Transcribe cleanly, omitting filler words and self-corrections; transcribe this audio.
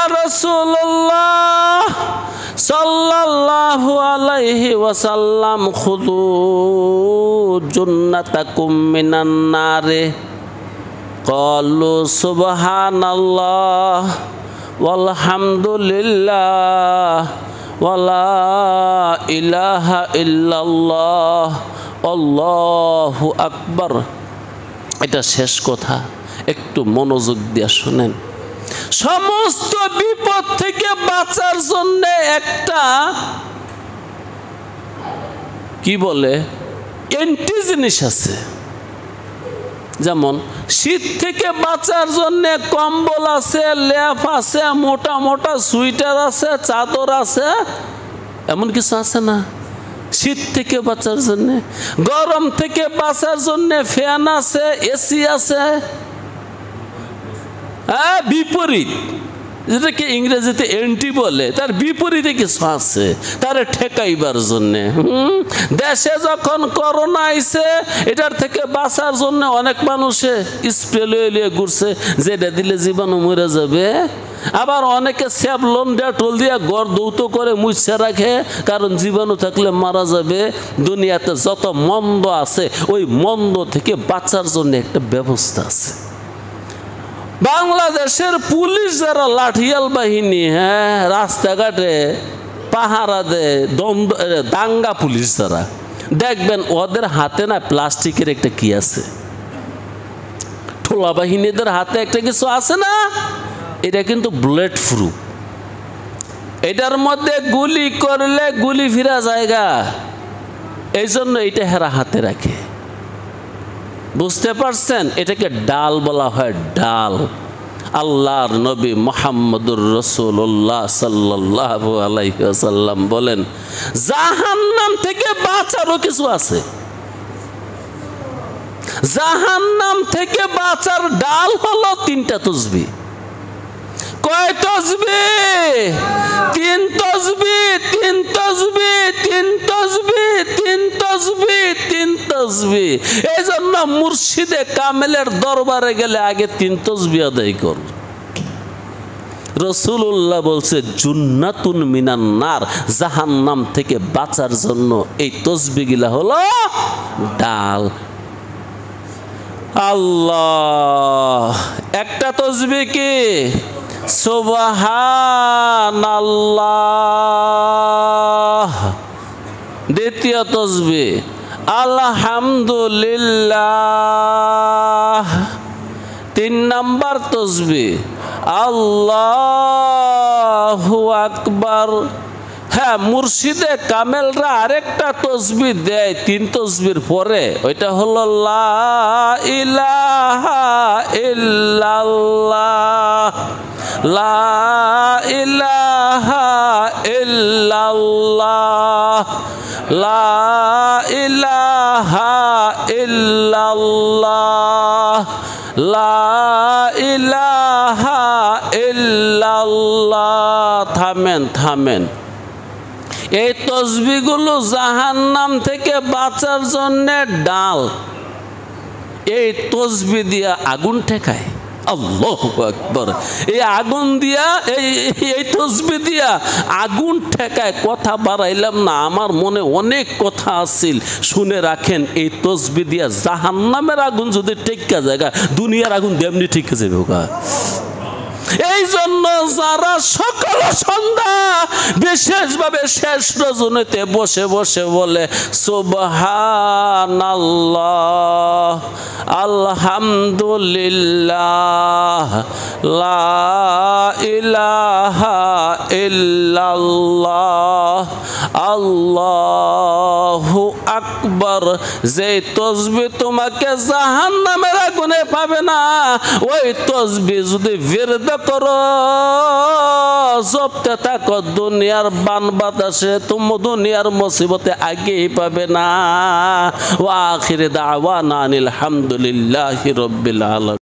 ক্বালা রাসূলুল্লাহ সাল্লাল্লাহু আলাইহি ওয়াসাল্লাম খুযু জান্নাতাকুম মিনান নারে ক্বালু সুবহানাল্লাহ ওয়ালহামদুলিল্লাহ ওয়ালা ইলাহা ইল্লাল্লাহ আল্লাহু আকবার। এটা শেষ কথা, একটু মনোযোগ দিয়ে শুনেন। সমস্ত বিপদ থেকে বাঁচার জন্য একটা কি বলে এন্টি জিনিস আছে। যেমন শীত থেকে বাঁচার জন্য কম্বল আছে, লেপ আছে, মোটা মোটা সুইটার আছে, চাদর আছে, এমন কিছু আছে না? শীত থেকে বাঁচার জন্য, গরম থেকে বাঁচার জন্য ফ্যান আছে, এসি আছে। হ্যাঁ, বিপরীত, যেটাকে ইংরেজিতে এন্টি বলে, তার বিপরীতে কিছু আছে তারে ঠেকাইবার জন্য। দেশে যখন করোনা আইছে, এটার থেকে বাঁচার জন্য অনেক মানুষে স্প্রে লিয়ে ঘুরছে, যেটা দিলে জীবাণু মরে যাবে। আবার অনেকে স্যাভলন ডেটল দিয়ে গড় দৌত করে মুছে রাখে, কারণ জীবাণু থাকলে মারা যাবে। দুনিয়াতে যত মন্দ আছে, ওই মন্দ থেকে বাঁচার জন্য একটা ব্যবস্থা আছে। বাংলাদেশের পুলিশ যারা লাঠিয়াল বাহিনী, হ্যাঁ, রাস্তাঘাটে পাহারা দেয়, দাঙ্গা পুলিশ যারা, দেখবেন ওদের হাতে না প্লাস্টিকের একটা কি আছে, ঠোলা বাহিনীদের হাতে একটা কিছু আছে না, এটা কিন্তু বুলেট প্রুফ। এটার মধ্যে গুলি করলে গুলি ফিরা জায়গা, এই জন্য এটা হেরা হাতে রাখে। বুঝতে পারছেন? এটাকে ডাল বলা হয়, ডাল। আল্লাহর নবী মুহাম্মদুর রাসূলুল্লাহ সাল্লাল্লাহু আলাইহি ওয়াসাল্লাম বলেন, জাহান্নাম থেকে বাঁচারও কিছু আছে। জাহান্নাম থেকে বাঁচার ডাল হলো 3টা তাসবিহ। কয় তাসবিহ? 3 তাসবিহ, 3 তাসবিহ, 3 তাসবিহ, 3 তাসবিহ, 3 তাসবিহ। এই জন্য মুর্শিদে কামেলের দরবারে গেলে আগে 3 তাসবিহ আদায় কর। রাসূলুল্লাহ বলছে, জান্নাতুন মিনান নার, জাহান্নাম থেকে বাঁচার জন্য এই তাসবিহগুলা হলো ডাল। আল্লাহ, একটা তাসবিহ কি? সুবহানাল্লাহ। দ্বিতীয় তাসবিহ আলহামদুলিল্লাহ। 3 নাম্বার তাসবিহ আল্লাহু আকবার। হ্যাঁ, মুর্শিদে কামেলরা আরেকটা তাসবিহ দেয় 3 তাসবিহর পরে, ওইটা হলো লা ইলাহা ইল্লাল্লাহ, লা ইলাহা ইল্লাল্লাহ, লা ইলাহা ইল্লাল্লাহ, লা ইলাহা ইল্লাল্লাহ। থামেন থামেন, এই তাসবিহগুলো জাহান্নাম থেকে বাঁচার জন্য ডাল। এই তাসবিহ দিয়া আগুন ঠেকায়। আল্লাহু আকবার। এই আগুন দিয়া, এই তাসবিহ দিয়া আগুন ঠেকায়। কথা বাড়াইলাম না, আমার মনে অনেক কথা আছিল, শুনে রাখেন। এই তাসবিহ দিয়া জাহান্নামের আগুন যদি ঠেকা জায়গা, দুনিয়ার আগুন দেমনি ঠেকে যাবে। এই জন্য যারা সকাল সন্ধ্যা বিশেষভাবে শেষ রজনীতে বসে বসে বলে সুবহানাল্লাহ, আলহামদুলিল্লাহ, লা ইলাহা ইল্লাল্লাহ, আল্লাহু আকবার, যে তাসবিহ তোমাকে জাহান্নামের আগুনে পাবে না, ওই তাসবিহ যদি বিরদা করো, জপতে থাকো, দুনিয়ার বান বাতাসে তুমি দুনিয়ার মুসিবতে আগেই পাবে না। ওয়া আখির দাওয়ানা আনিল হামদুলিল্লাহি রাব্বিল আলামিন।